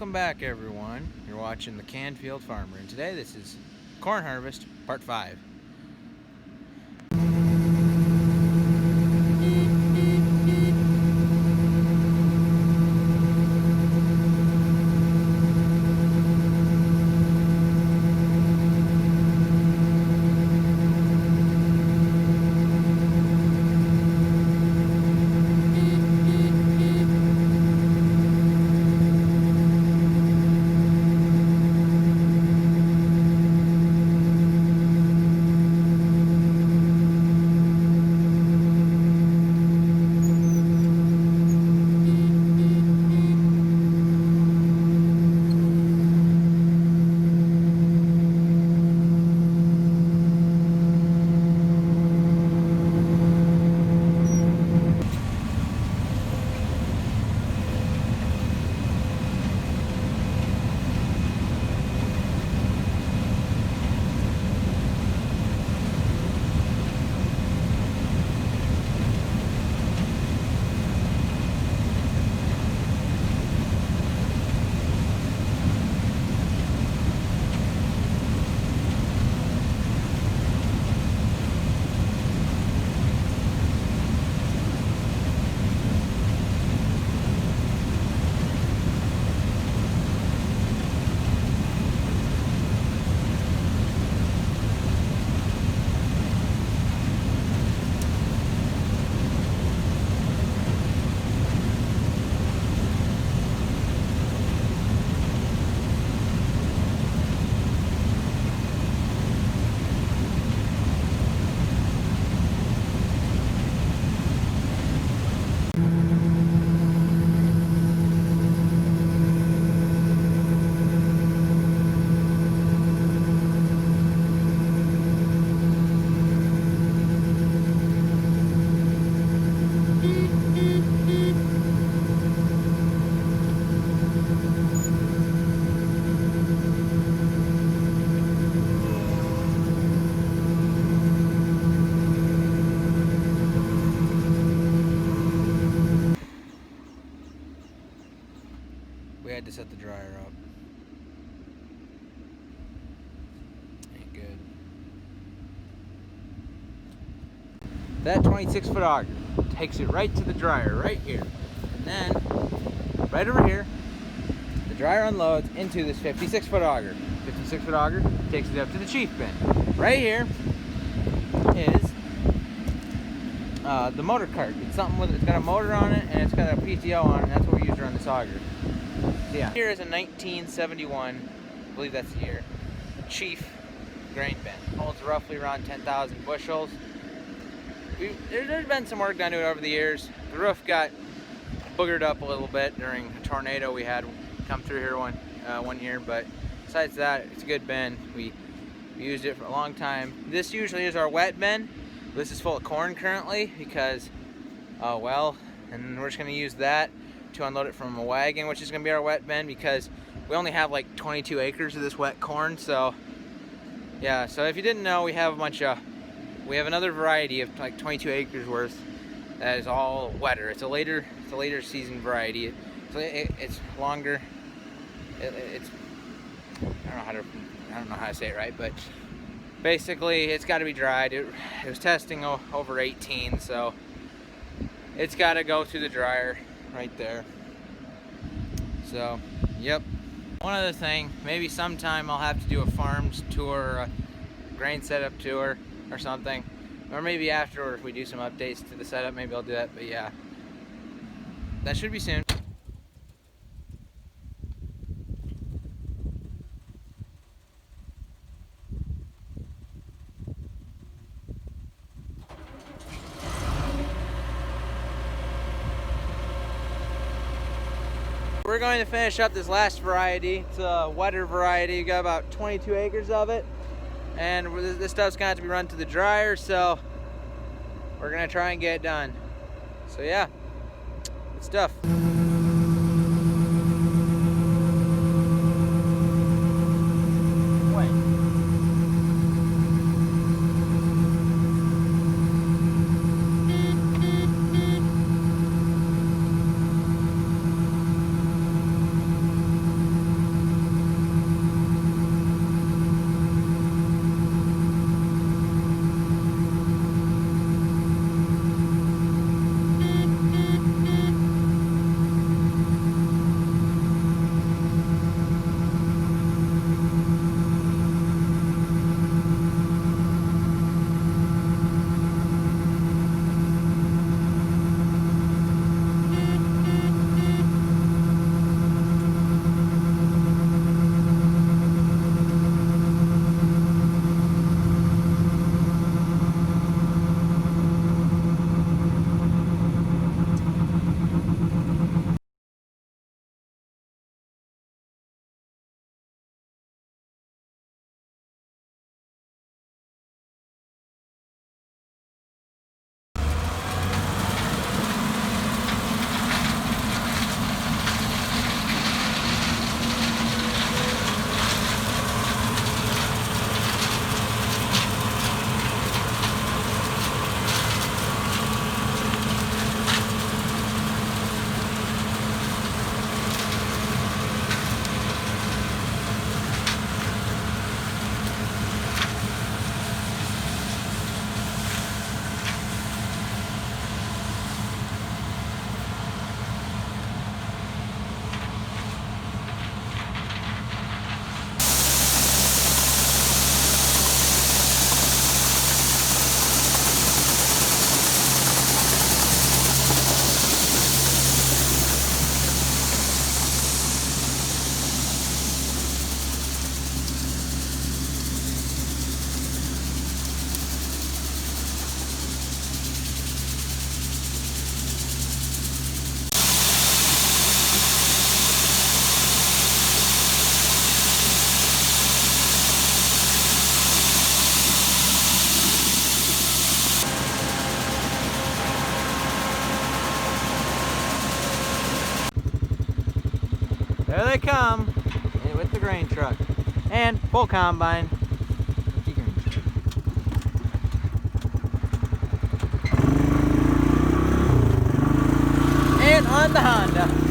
Welcome back, everyone. You're watching the Canfield Farmer, and today this is corn harvest part 5. We had to set the dryer up. Ain't good. That 26-foot auger takes it right to the dryer right here. And then, right over here, the dryer unloads into this 56-foot auger. 56-foot auger takes it up to the chief bin. Right here is the motor cart. It's something with, it's got a motor on it and it's got a PTO on it, and that's what we use to run this auger. Yeah. Here is a 1971, I believe that's the year, Chief grain bin. Holds roughly around 10,000 bushels. There's been some work done to it over the years. The roof got boogered up a little bit during a tornado we had come through here one year, but besides that, it's a good bin. We used it for a long time. This usually is our wet bin. This is full of corn currently because, and we're just going to use that to unload it from a wagon, which is going to be our wet bin because we only have like 22 acres of this wet corn. So yeah, so if you didn't know, we have another variety of like 22 acres worth that is all wetter. It's a later season variety. It's longer. It's I don't know how to say it right, but basically it's got to be dried. It was testing over 18, so it's got to go through the dryer right there. So, yep. One other thing, maybe sometime I'll have to do a farms tour, a grain setup tour or something. Or maybe after we do some updates to the setup, maybe I'll do that. But yeah, that should be soon. We're going to finish up this last variety. It's a wetter variety. We got about 22 acres of it, and this stuff's gonna have to be run to the dryer, so we're gonna try and get it done. So yeah, good stuff. There they come with the grain truck and full combine. And on the Honda.